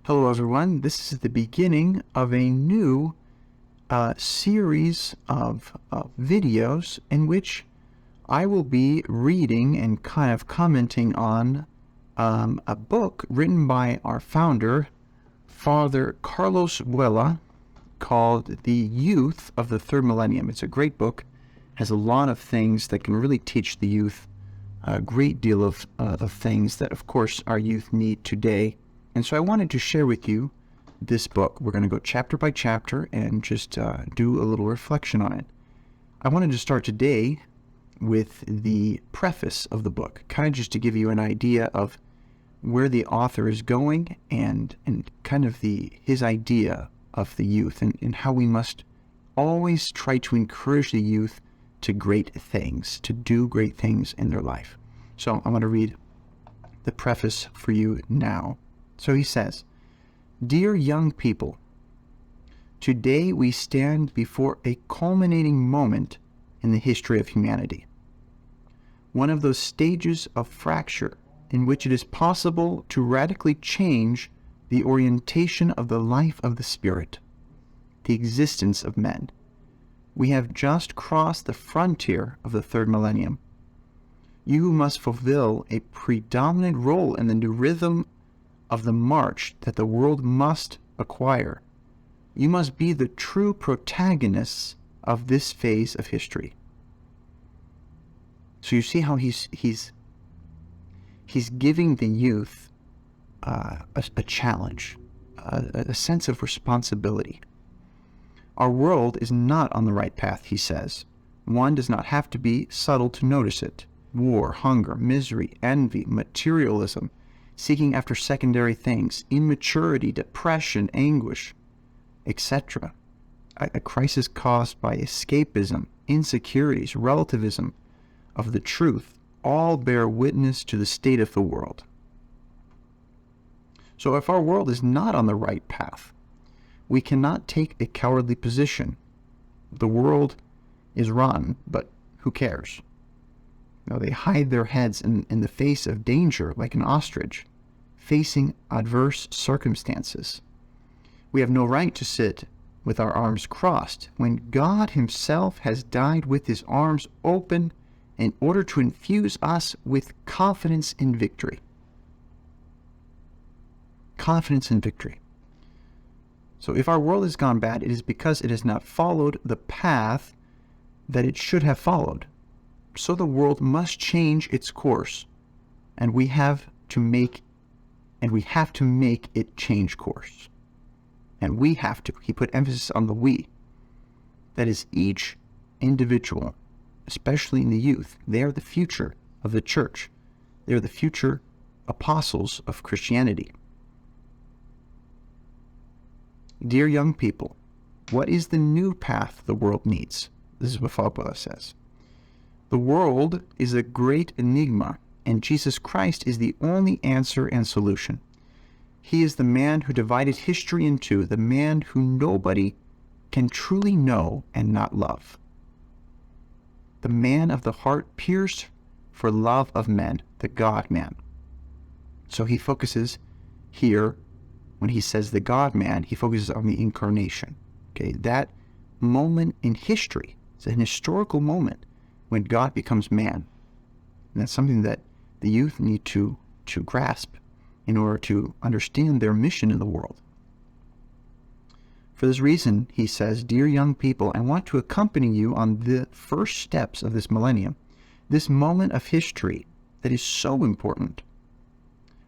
Hello, everyone. This is the beginning of a new series of videos in which I will be reading and kind of commenting on a book written by our founder, Father Carlos Buela, called The Youth of the Third Millennium. It's a great book, has a lot of things that can really teach the youth a great deal of things that, of course, our youth need today. And so I wanted to share with you this book. We're going to go chapter by chapter and just do a little reflection on it. I wanted to start today with the preface of the book, kind of just to give you an idea of where the author is going and kind of his idea of the youth and how we must always try to encourage the youth to great things, to do great things in their life. So I'm going to read the preface for you now. So he says, "Dear young people, today we stand before a culminating moment in the history of humanity. One of those stages of fracture in which it is possible to radically change the orientation of the life of the spirit, the existence of men. We have just crossed the frontier of the third millennium. You must fulfill a predominant role in the new rhythm of the march that the world must acquire. You must be the true protagonists of this phase of history." So you see how he's giving the youth a challenge, a sense of responsibility. Our world is not on the right path, he says. One does not have to be subtle to notice it. War, hunger, misery, envy, materialism, seeking after secondary things, immaturity, depression, anguish, etc. A crisis caused by escapism, insecurities, relativism of the truth, all bear witness to the state of the world. So if our world is not on the right path, we cannot take a cowardly position. The world is rotten, but who cares? They hide their heads in the face of danger like an ostrich, facing adverse circumstances. We have no right to sit with our arms crossed when God himself has died with his arms open in order to infuse us with confidence in victory. Confidence in victory. So if our world has gone bad, it is because it has not followed the path that it should have followed. So the world must change its course, and we have to make it change course. And we have to. He put emphasis on the we. That is, each individual, especially in the youth, they are the future of the church. They are the future apostles of Christianity. Dear young people, what is the new path the world needs? This is what Father Buela says. The world is a great enigma, and Jesus Christ is the only answer and solution. He is the man who divided history in two, the man who nobody can truly know and not love. The man of the heart pierced for love of men, the God-man. So he focuses here, when he says the God-man, he focuses on the incarnation. Okay, that moment in history, it's an historical moment when God becomes man. And that's something that the youth need to grasp in order to understand their mission in the world. For this reason, he says, "Dear young people, I want to accompany you on the first steps of this millennium, this moment of history that is so important.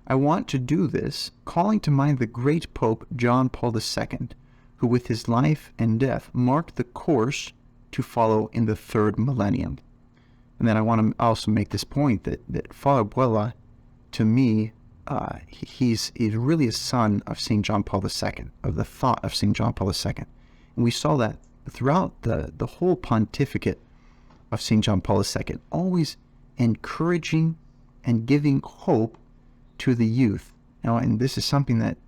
I want to do this, calling to mind the great Pope John Paul II, who with his life and death marked the course to follow in the third millennium." And then I want to also make this point that Father Buela, to me, he's really a son of St. John Paul II, of the thought of St. John Paul II. And we saw that throughout the whole pontificate of St. John Paul II, always encouraging and giving hope to the youth. And this is something that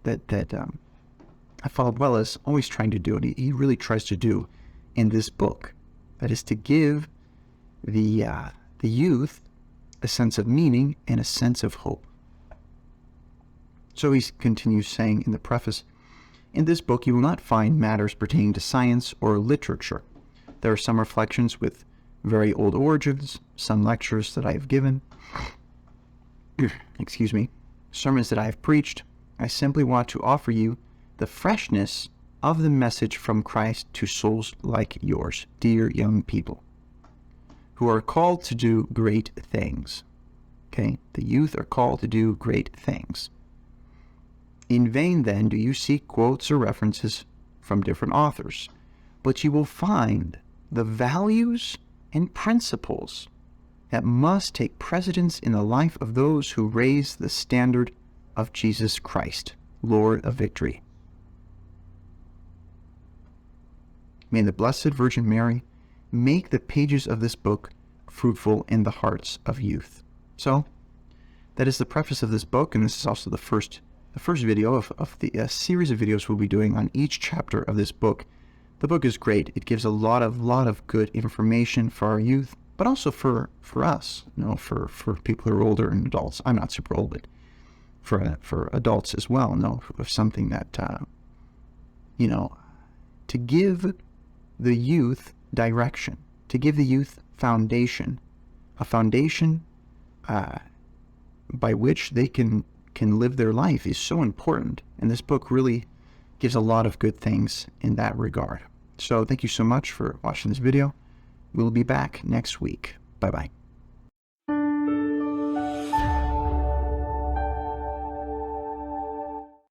Father Buela is always trying to do, and he really tries to do in this book. That is to give the youth a sense of meaning and a sense of hope. So he continues saying in the preface, in this book you will not find matters pertaining to science or literature. There are some reflections with very old origins, some lectures that I have given, excuse me, sermons that I have preached. I simply want to offer you the freshness of the message from Christ to souls like yours, dear young people, who are called to do great things. Okay, the youth are called to do great things. In vain, then, do you seek quotes or references from different authors, but you will find the values and principles that must take precedence in the life of those who raise the standard of Jesus Christ, Lord of victory. May the Blessed Virgin Mary make the pages of this book fruitful in the hearts of youth. So, that is the preface of this book, and this is also the first video of the series of videos we'll be doing on each chapter of this book. The book is great. It gives a lot of good information for our youth, but also for us, for people who are older and adults. I'm not super old, but for adults as well, of something that, to give the youth direction, to give the youth foundation, a foundation by which they can live their life is so important. And this book really gives a lot of good things in that regard. So thank you so much for watching this video. We'll be back next week. Bye-bye.